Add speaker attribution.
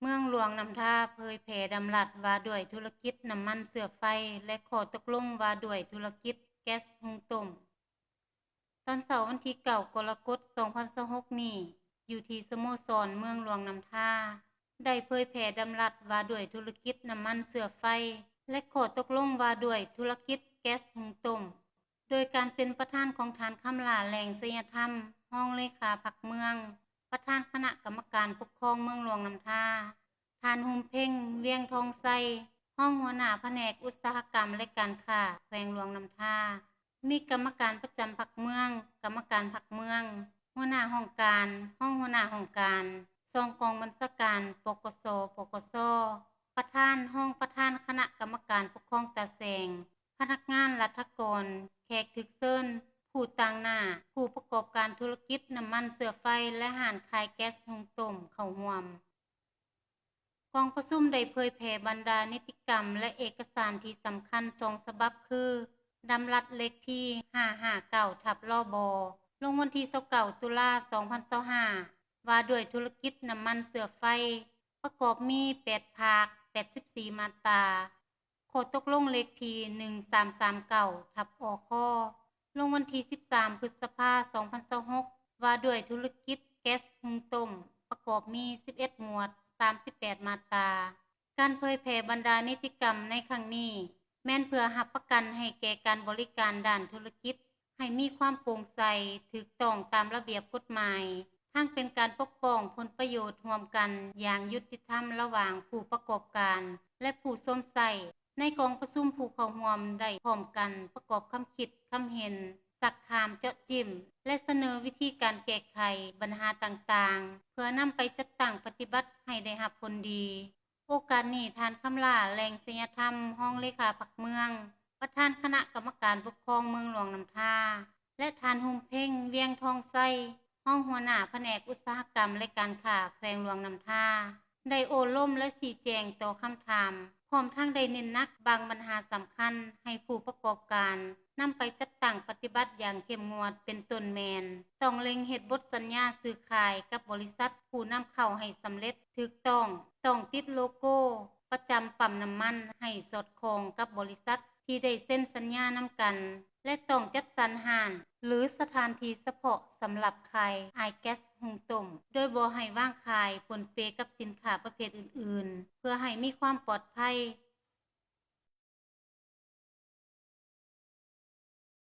Speaker 1: มืองหลวงนำท่าเผยแผ่ดำรัสว่าด้วยธุรกิจน้ำมันเสือไฟและข้อตกลงว่าด้วยธุรกิจแก๊สหุงต้มตอนเสาร์วันที่9กรกฎาคม2026นี้อยู่ที่สโมสรเมืองหลวงนำท่าได้เผยแผ่ดำรัสว่าด้วยธุรกิจน้ำมันเสือไฟและข้อตกลงว่าด้วยธุรกิจแก๊สหุงต้มโดยการเป็นประธานของฐานคำลาแหล่งศิลปธรรมห้องเลขาพรรคเมืองประธานคณะกรรมการปกครองเมืองหลวงนำท่าท่านหุมเพ่งเวียงทองไซห้องหัวหน้าแผนกอุตสาหกรรมและการค้าแขวงหลวงนำท่ามีกรรมการประจำพรรคเมืองกรรมการพรรคเมืองหัวหน้าห้องการห้องหัวหน้าห้องการซองกองบัญชาการปกสปกสประธานห้องประธานคณะกรรมการปกครองตาแสงพนักงานรัฐกรแขกถึกเซินผู้ต่างหน้าผู้ประกอบการธุรกิจน้ำมันเสือไฟและห้านขายแก๊สหุงต้มเข้าร่วมกองประชุมได้เผยแผ่บรรดานิติกรรมและเอกสารที่สำคัญ2ฉบับคือดำรัสเลขที่559/ลบลงวันที่29ตุลา2025ว่าด้วยธุรกิจน้ำมันเสือไฟประกอบมี8ภาค84มาตราข้อตกลงเลขที่1339/อคลงวันที่13พฤษภาคม2026ว่าด้วยธุรกิจแก๊สหุงต้มประกอบมี11หมวด38มาตราการเผยแผ่บรรดานิติกรรมในครั้งนี้แม่นเพื่อรับประกันให้แก่การบริการด้านธุรกิจให้มีความโปร่งใสถูกต้องตามระเบียบกฎหมายทั้งเป็นการปกป้องผลประโยชน์ร่วมกันอย่างยุติธรรมระหว่างผู้ประกอบการและผู้สวมใส่ในกองประชุมผู้เข้าร่วมได้พร้อมกันประกอบคำคิดคำเห็นสักถามเจาะจิ้มและเสนอวิธีการแก้ไขปัญหาต่างๆเพื่อนำไปจัดตั้งปฏิบัติให้ได้รับผลดีโอกาสนี้ท่านคำลาแหล่งศิลปธรรมห้องเลขาพรรคเมืองประธานคณะกรรมการปกครองเมืองหลวงนำท่าและท่านหุมเพ่งเวียงทองไส้ห้องหัวหน้าแผนกอุตสาหกรรมและการค้าแขวงหลวงนำท่าได้โอล่มและชี้แจงต่อคำถามพร้อมทั้งได้เน้นหนักบางปัญหาสำคัญให้ผู้ประกอบการนำไปจัดตั้งปฏิบัติอย่างเข้มงวดเป็นต้นแมนต้องเล็งเฮ็ดบทสัญญาซื้อขายกับบริษัทผู้นำเข้าให้สำเร็จถูกต้องติดโลโก้ประจำปั๊มน้ำมันให้สอดคล้องกับบริษัทที่ได้เซ็นสัญญานำกันและต้องจัดสรรห้านหรือสถานที่เฉพาะสำหรับขายไอแก๊สหุงต้มโดยบ่ให้วางขายปนเปกับสินค้าประเภทอื่นๆเพื่อให้มีความปลอดภัย